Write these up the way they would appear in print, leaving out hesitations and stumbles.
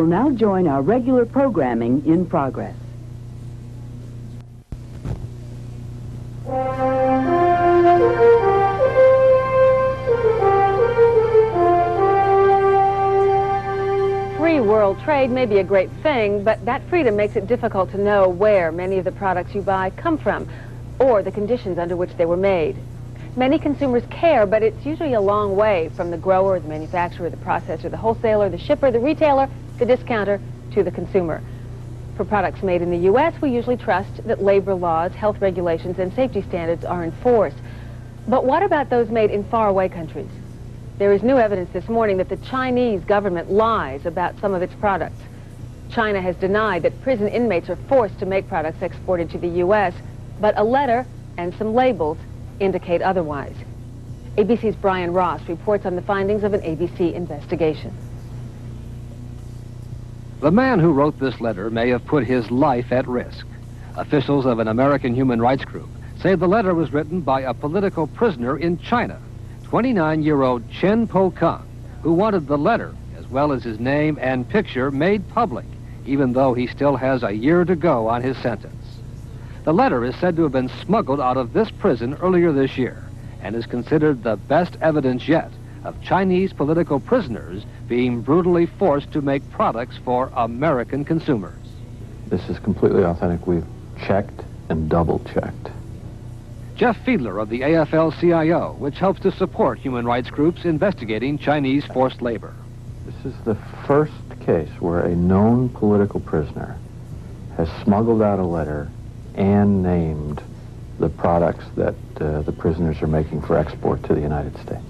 will now join our regular programming in progress. Free world trade may be a great thing, but that freedom makes it difficult to know where many of the products you buy come from, or the conditions under which they were made. Many consumers care, but it's usually a long way from the grower, the manufacturer, the processor, the wholesaler, the shipper, the retailer, the discounter, to the consumer. For products made in the U.S., we usually trust that labor laws, health regulations, and safety standards are enforced. But what about those made in faraway countries? There is new evidence this morning that the Chinese government lies about some of its products. China has denied that prison inmates are forced to make products exported to the U.S., but a letter and some labels indicate otherwise. ABC's Brian Ross reports on the findings of an ABC investigation. The man who wrote this letter may have put his life at risk. Officials of an American human rights group say the letter was written by a political prisoner in China, 29-year-old Chen Pokang, who wanted the letter, as well as his name and picture, made public, even though he still has a year to go on his sentence. The letter is said to have been smuggled out of this prison earlier this year and is considered the best evidence yet of Chinese political prisoners being brutally forced to make products for American consumers. This is completely authentic. We've checked and double-checked. Jeff Fiedler of the AFL-CIO, which helps to support human rights groups investigating Chinese forced labor. This is the first case where a known political prisoner has smuggled out a letter and named the products that the prisoners are making for export to the United States.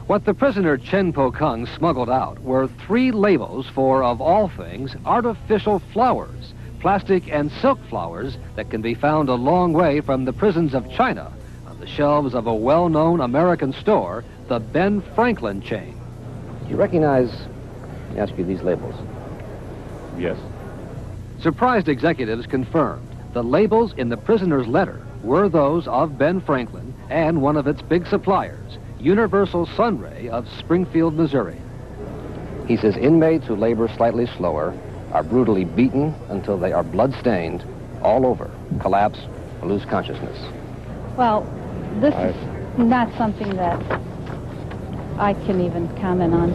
What the prisoner Chen Pokang smuggled out were 3 labels for, of all things, artificial flowers, plastic and silk flowers that can be found a long way from the prisons of China on the shelves of a well-known American store, the Ben Franklin chain. Do you recognize, I ask you, these labels? Yes. Surprised executives confirmed the labels in the prisoner's letter were those of Ben Franklin and one of its big suppliers, Universal Sunray of Springfield, Missouri. He says inmates who labor slightly slower are brutally beaten until they are blood-stained all over, collapse, or lose consciousness. Well, this is not something that I can even comment on.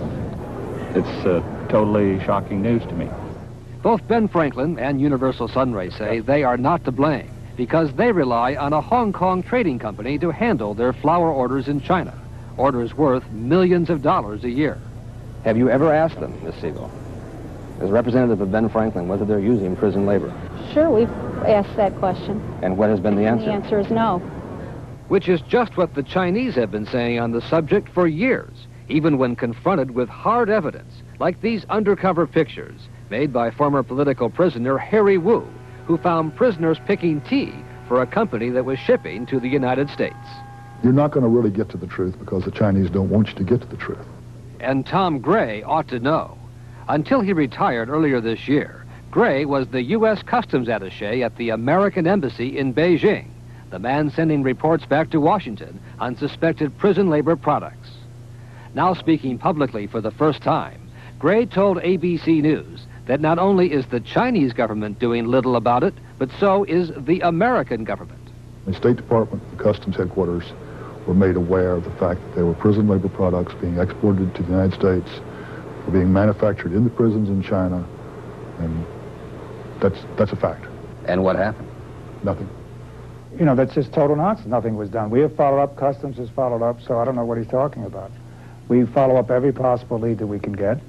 It's totally shocking news to me. Both Ben Franklin and Universal Sunray say they are not to blame because they rely on a Hong Kong trading company to handle their flower orders in China, orders worth millions of dollars a year. Have you ever asked them, Miss Siegel, as a representative of Ben Franklin, whether they're using prison labor? Sure, we've asked that question. And what has been the answer? The answer is no. Which is just what the Chinese have been saying on the subject for years, even when confronted with hard evidence, like these undercover pictures made by former political prisoner Harry Wu, who found prisoners picking tea for a company that was shipping to the United States. You're not going to really get to the truth because the Chinese don't want you to get to the truth. And Tom Gray ought to know. Until he retired earlier this year, Gray was the U.S. Customs Attaché at the American Embassy in Beijing, the man sending reports back to Washington on suspected prison labor products. Now speaking publicly for the first time, Gray told ABC News that not only is the Chinese government doing little about it, but so is the American government. The State Department and Customs headquarters were made aware of the fact that there were prison labor products being exported to the United States, were being manufactured in the prisons in China, and that's a fact. And what happened? Nothing. You know, that's just total nonsense. Nothing was done. We have followed up, Customs has followed up, so I don't know what he's talking about. We follow up every possible lead that we can get.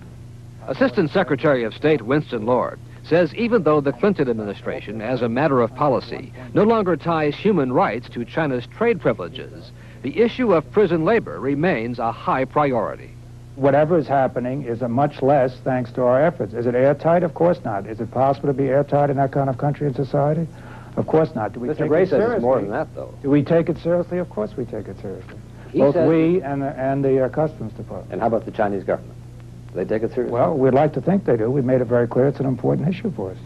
Assistant Secretary of State Winston Lord says even though the Clinton administration, as a matter of policy, no longer ties human rights to China's trade privileges, the issue of prison labor remains a high priority. Whatever is happening is a much less thanks to our efforts. Is it airtight? Of course not. Is it possible to be airtight in that kind of country and society? Of course not. Do we Mr. take Gray it says seriously? it's more than that, though. Do we take it seriously? Of course we take it seriously. He Both says- we and the Customs Department. And how about the Chinese government? Do they take it seriously? Well, we'd like to think they do. We've made it very clear it's an important issue for us.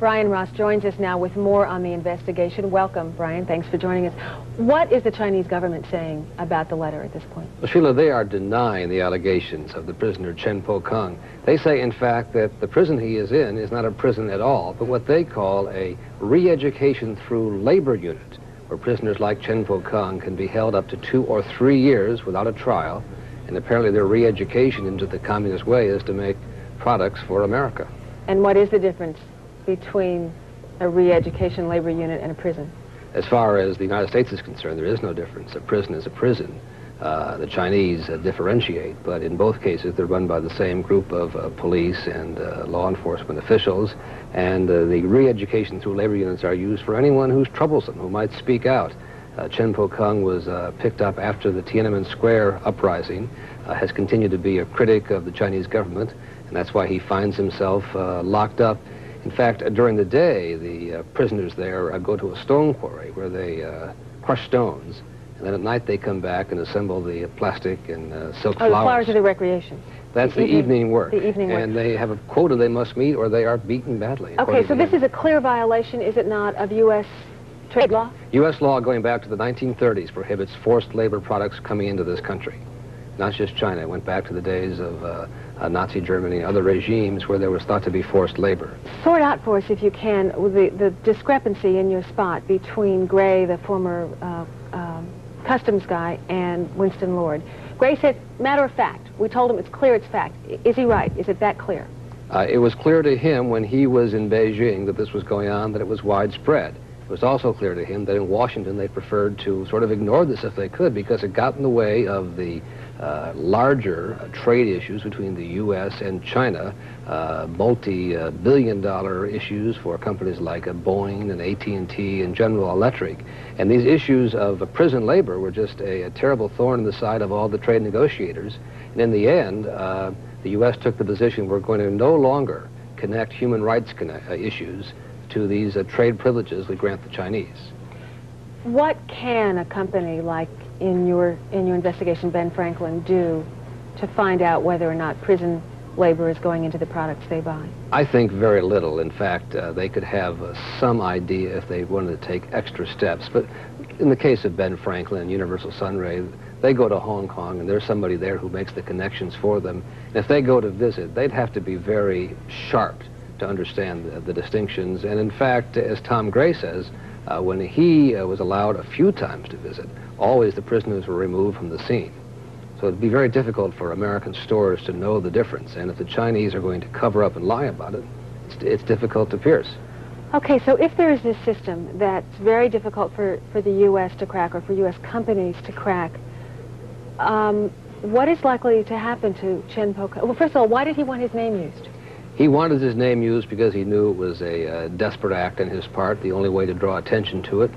Brian Ross joins us now with more on the investigation. Welcome, Brian. Thanks for joining us. What is the Chinese government saying about the letter at this point? Well, Sheila, they are denying the allegations of the prisoner Chen Pokang. They say, in fact, that the prison he is in is not a prison at all, but what they call a re-education through labor unit, where prisoners like Chen Pokang can be held up to 2 or 3 years without a trial, and apparently their re-education into the communist way is to make products for America. And what is the difference between a re-education labor unit and a prison? As far as the United States is concerned, there is no difference. A prison is a prison. The Chinese differentiate, but in both cases they're run by the same group of police and law enforcement officials, and the re-education through labor units are used for anyone who's troublesome, who might speak out. Chen Pokang was picked up after the Tiananmen Square uprising, has continued to be a critic of the Chinese government, and that's why he finds himself locked up. In fact, during the day, the prisoners there go to a stone quarry where they crush stones, and then at night they come back and assemble the plastic and silk flowers. Oh, the flowers are the recreation. That's the evening work. The evening work. And they have a quota they must meet or they are beaten badly. Okay, so this is a clear violation, is it not, of U.S. trade law? U.S. law going back to the 1930s prohibits forced labor products coming into this country. Not just China. It went back to the days of Nazi Germany and other regimes where there was thought to be forced labor. Sort out for us, if you can, the discrepancy in your spot between Gray, the former customs guy, and Winston Lord. Gray said, matter of fact. We told him it's clear, it's fact. Is he right? Is it that clear? It was clear to him when he was in Beijing that this was going on, that it was widespread. It was also clear to him that in Washington they preferred to sort of ignore this if they could, because it got in the way of the larger trade issues between the U.S. and China, multi-billion-dollar issues for companies like Boeing and AT&T and General Electric. And these issues of prison labor were just a terrible thorn in the side of all the trade negotiators. And in the end, the U.S. took the position we're going to no longer connect human rights issues to these trade privileges we grant the Chinese. What can a company like in your investigation, Ben Franklin, do to find out whether or not prison labor is going into the products they buy? I think very little. In fact, they could have some idea if they wanted to take extra steps. But in the case of Ben Franklin and Universal Sunray, they go to Hong Kong and there's somebody there who makes the connections for them. And if they go to visit, they'd have to be very sharp to understand the distinctions. And in fact, as Tom Gray says, when he was allowed a few times to visit, always the prisoners were removed from the scene. So it'd be very difficult for American stores to know the difference. And if the Chinese are going to cover up and lie about it, it's difficult to pierce. Okay, so if there is this system that's very difficult for the U.S. to crack, or for U.S. companies to crack, what is likely to happen to Chen Pokang? Well, first of all, why did he want his name used? He wanted his name used because he knew it was a desperate act on his part, the only way to draw attention to it.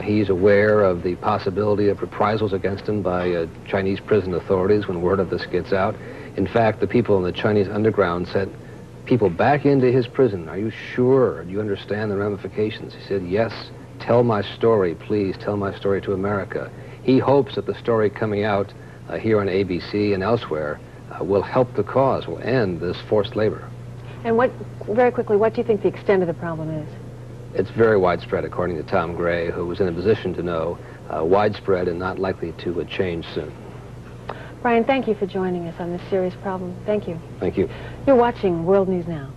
He's aware of the possibility of reprisals against him by Chinese prison authorities when word of this gets out. In fact, the people in the Chinese underground sent people back into his prison. Are you sure? Do you understand the ramifications? He said, yes, tell my story, please, tell my story to America. He hopes that the story coming out here on ABC and elsewhere will help the cause, will end this forced labor. And very quickly, what do you think the extent of the problem is? It's very widespread, according to Tom Gray, who was in a position to know, widespread and not likely to change soon. Brian, thank you for joining us on this serious problem. Thank you. Thank you. You're watching World News Now.